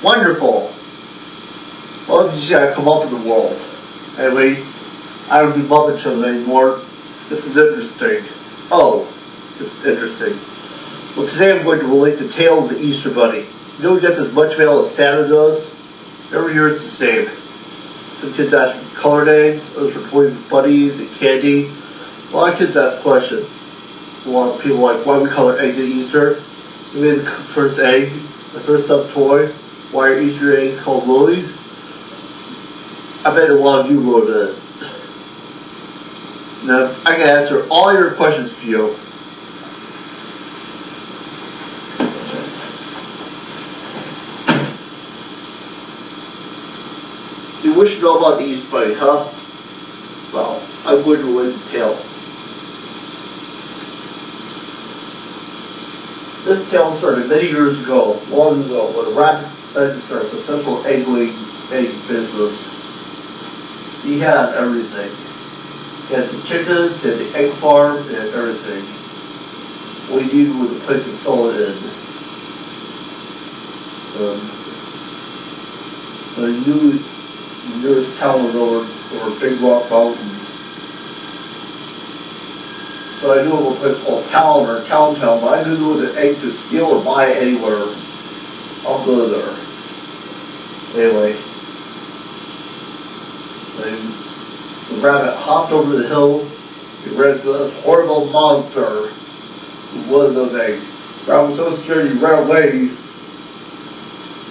Wonderful. Well, you just gotta come up in the world. Anyway, I don't do Muppet shows anymore. This is interesting. Oh, this is interesting. Well, today I'm going to relate the tale of the Easter Bunny. You know who gets as much mail as Santa does? Every year it's the same. Some kids ask for colored eggs, others for toy bunnies and candy. A lot of kids ask questions. A lot of people are like, why do we color eggs at Easter? We made the first egg, the first stuffed toy. Why are Easter eggs called lilies? I bet a lot of you wrote it. Now, I can answer all your questions for you. So you wish to know about the Easter Bunny, huh? Well, I'm going to relate the tale. This tale started many years ago, long ago, when a rabbit decided to start a successful egg-laying business. He had everything. He had the chickens, he had the egg farm, he had everything. What he needed was a place to sell it in. I knew the nearest town was over Big Rock Mountain. So I knew of a place called Town or Town, but I knew there was an egg to steal or buy anywhere. I'll go there. Anyway. The rabbit hopped over the hill. He ran into this horrible monster who wanted those eggs. The rabbit was so scared he ran away.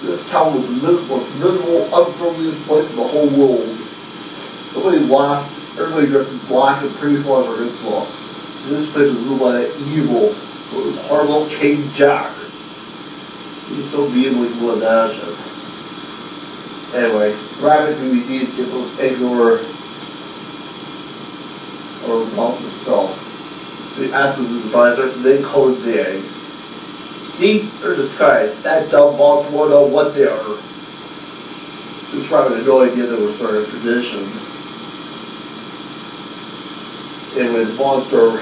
This town was the most miserable, unfriendliest place in the whole world. Nobody laughed. Everybody dressed in black and pretty clever as well. This place was ruled by that evil, horrible King Jack. He was so mean when you would imagine. Anyway, rabbit knew he needed to get those eggs over mountain itself. So he asked his advisors, and they colored the eggs. See, they're disguised. That dumb monster won't know what they are. This rabbit had no idea they were starting a tradition. Anyway, the monster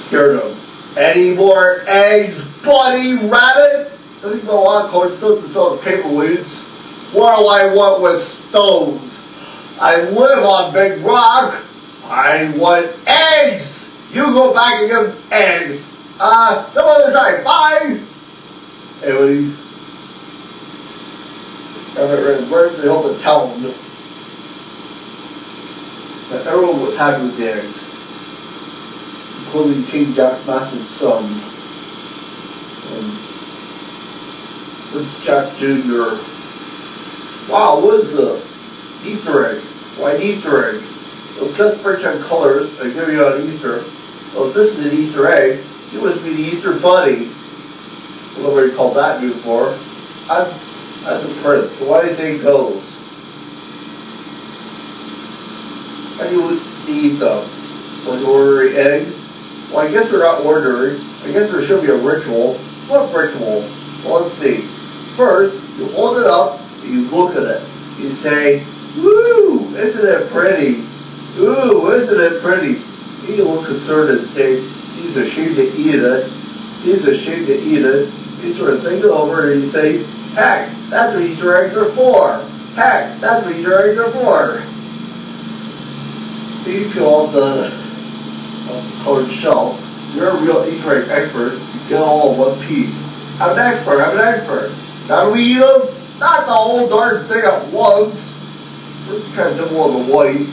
scared him. Any more eggs, bunny rabbit? Doesn't even a lot of cards still to sell the paperweights. What do I want with stones? I live on Big Rock. I want eggs. You go back and give eggs. Some other time. Bye. Anyway, right to the hill of town. And everyone was happy with the eggs, including King Jack's master son. Prince Jack Jr. Wow, what is this? Easter egg. Why an Easter egg? It'll just pretend colors and give you on Easter. Well, if this is an Easter egg, you must be the Easter Bunny. Nobody called that before. I'm the prince, so why do you say goes? How do you eat them? Like an ordinary egg? Well, I guess they're not ordinary. I guess there should be a ritual. What ritual? Well, let's see. First, you hold it up and you look at it. You say, woo, isn't it pretty? Ooh, isn't it pretty? You look concerned and say, seems a shame to eat it. Seems a shame to eat it. You sort of think it over and you say, heck, that's what Easter eggs are for. Heck, that's what Easter eggs are for. You peel off the colored shell. You're a real Easter egg expert. You get it all in one piece. I'm an expert. How do we eat them? Not the whole darn thing at once. First you kind of nibble on the white.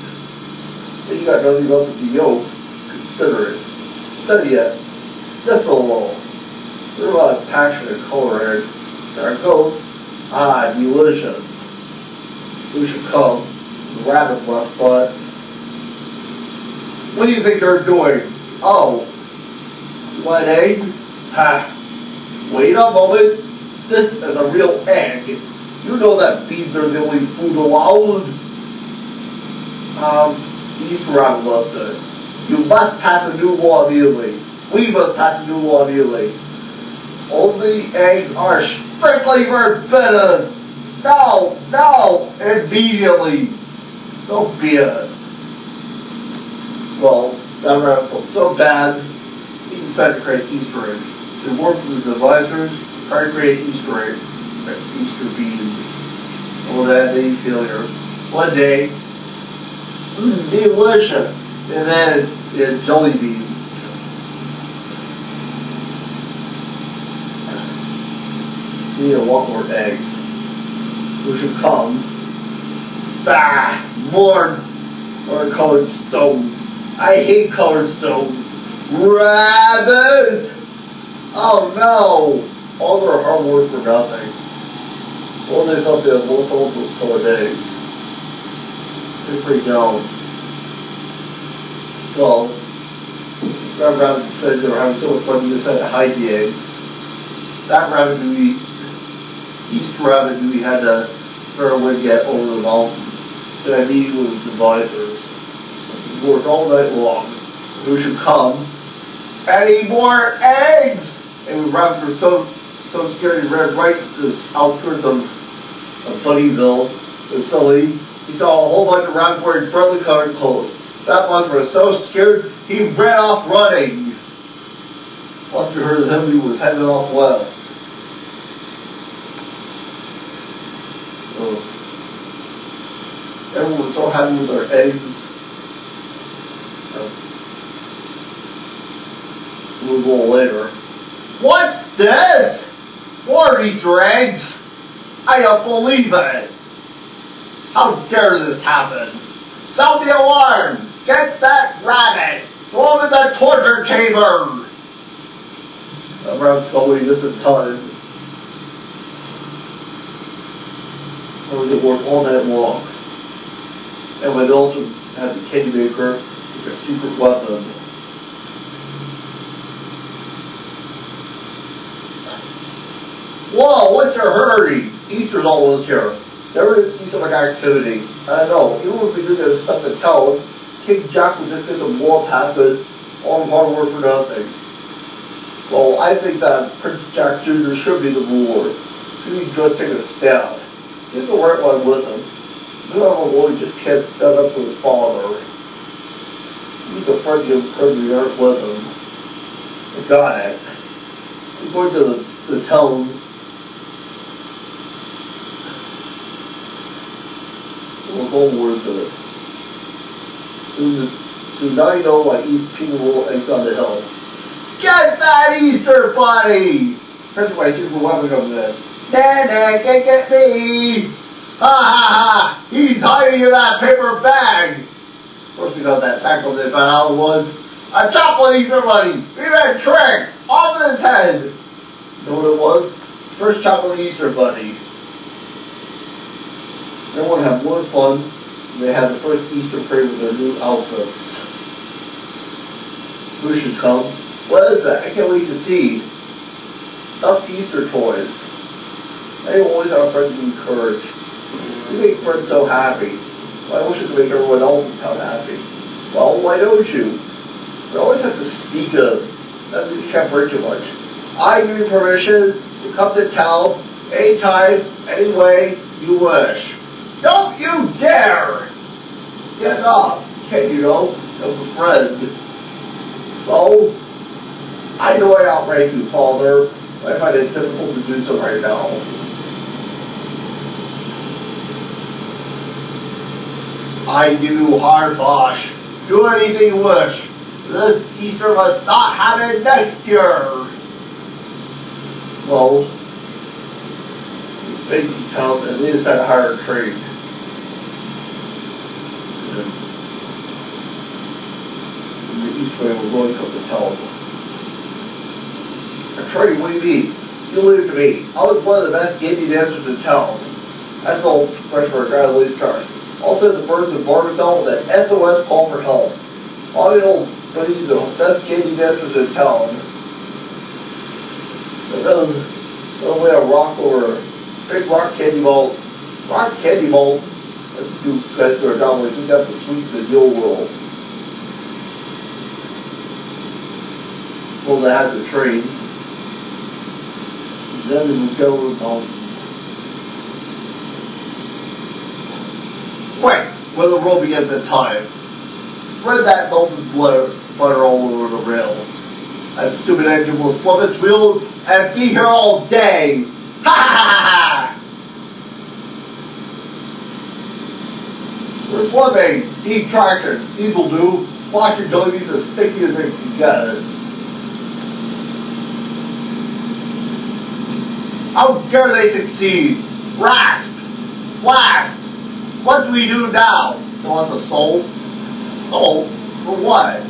Then you got nothing left with the yolk. Consider it. Study it. Sniff it a little. There's a lot of passion and color in it. There it goes. Ah, delicious. Who should come? The rabbit left, but what do you think they're doing? Oh, what egg? Ha! Wait a moment. This is a real egg. You know that beans are the only food allowed. The Easter rabbit loves it. You must pass a new law immediately. We must pass a new law immediately. Only eggs are strictly forbidden. No, immediately. So be it. Well, that rabbit felt so bad, he decided to create Easter egg. He worked with his advisors to try to create Easter egg, Easter bean. Well, that day failure. One day, delicious, and then jelly beans. We need a lot more eggs. We should come. Bah! More colored stones. I hate colored stones. Rabbit! Oh no! All their hard work for nothing. Well, they thought they had most of those colored eggs. They're pretty dumb. Well, that rabbit said they were having so much fun, he decided to hide the eggs. That rabbit Easter rabbit knew he had to figure out a way to get over the mountain. That I needed was his advisors. He worked all night long. Who should come? I need more eggs! And the rabbits were so scared he ran right to the outskirts of Bunnyville. And suddenly he saw a whole bunch of rabbits wearing brightly colored clothes. That one was so scared he ran off running. Once we heard of him, he was heading off west. Everyone was so happy with their eggs. It was a little later. What's this? More Easter eggs? I don't believe it. How dare this happen? Sound the alarm! Get that rabbit! Throw him in the torture chamber! The rabbit's going this in time. I was at work all night long. And my also had the candy maker with a secret weapon. Whoa, what's your hurry? Easter's almost here. Never did see so much activity. I know, even if we do this stuff to tell, King Jack would just get some more past it, all hard work for nothing. Well, I think that Prince Jack Jr. should be the ruler. He should just take a stand. He's the right one with him. No, boy just can't stand up to his father. He's afraid to bring the earth with him. I got it. He's going to the town. It was all worth it. So now you know why people roll eggs on the hill. Get that Easter bunny! That's why super weapon comes in. Nana, can't get me! Ha ha ha! He's hiding in that paper bag! First we got that tackle they found out it was a chocolate Easter bunny! We had a trick! Off his head! You know what it was? First chocolate Easter bunny. Everyone had more fun. They had the first Easter parade with their new outfits. Who should come? What is that? I can't wait to see. Stuffed Easter toys. I always have friends to encourage. You make friends so happy. Well, I wish I could make everyone else in town happy. Well, why don't you? You always have to speak up. That means you can't break too much. I give you permission to come to town anytime, any way you wish. Don't you dare! Stand up. Can't you know? I'm a friend. Well, I know I outrank you, Father. But I find it difficult to do so right now. I give you hard-bosh. Do anything you wish. This Easter must not happen next year. Well, it's baking town, and they decided to hire a trade. And the Eastway was going to come to town. A trade? What do you mean? You leave it to me. I was one of the best gaming dancers in town. I sold fresh for a guy that leaves charge. Also, the birds of Barbertown with an SOS call for help. All the old buddies, the best gaming dancers in town. They'll lay a rock over a big rock candy vault. Rock candy vault. You guys go down like you got to sweep the Yule World. Well, they had the train. Then they would go to the mountain. Quick, when the road begins at time, spread that melted butter all over the rails. That stupid engine will slip its wheels and be here all day. Ha ha ha ha! We're slipping. Need traction. Diesel do. Watch your jellybeans as sticky as it can get. How dare they succeed? Rasp! Blast! What do we do now? They want us a soul? Soul? For what?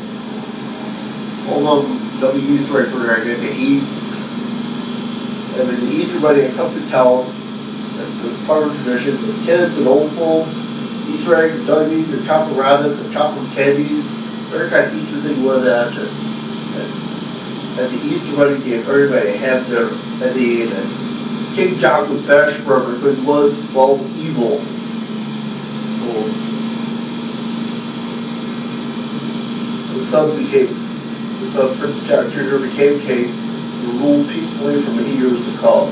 All of the Easter eggs we're going to get to eat. And when the Easter bunny come to town, it's part of tradition for kids and old folks. Easter eggs, jellybeans, and chocolate rabbits, and chocolate candies. Every kind of Easter thing with that. And the Easter bunny gave everybody a ham dinner at the end. And King John was bashed forever because he was, well, evil. So, the son Prince Jack Jr. became king and ruled peacefully for many years to come.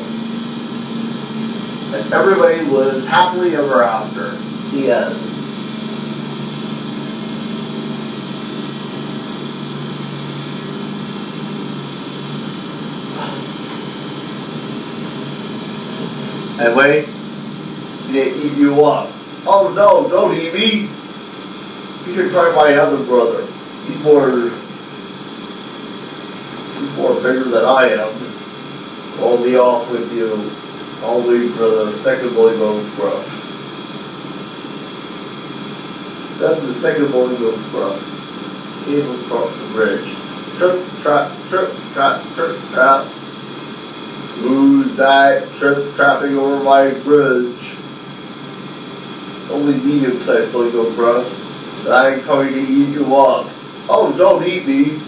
And everybody lived happily ever after. The end. Anyway, they eat you up. Oh no, don't eat me. You should try my other brother. He's more bigger than I am. I'll be off with you. I'll wait for the second bully goes rough. Then the second bully goes rough. He was across the bridge. Trip, trap, trip, trap, trip, trap. Who's that trapping over my bridge? Only medium-sized bully goes rough. I'm coming to eat you up. Oh, don't eat me.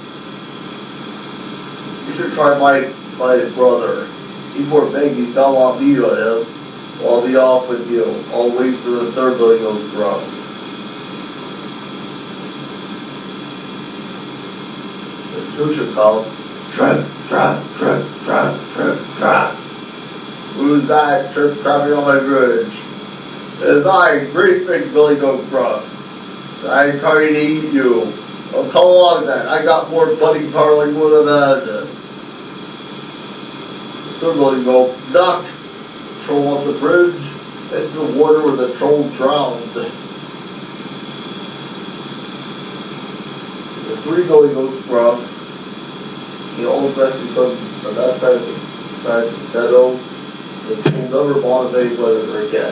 You should try my brother. He's more big, he's got a lot of meat on him. I'll be off with you. I'll wait for the third bully goes rough. The two should call. Trip, trap, trip, trap, trip, trap. Who's that trapping on my bridge? It's I, great big Billy Goat Gruff. I'm coming to eat you. Oh, come along then. I got more buddy power like one of that. The third Billy Goat knocked the troll off the bridge into the water where the troll drowned. The three Billy Goats Gruff. The old dressing comes on that side of the meadow. It's never bought a big letter again.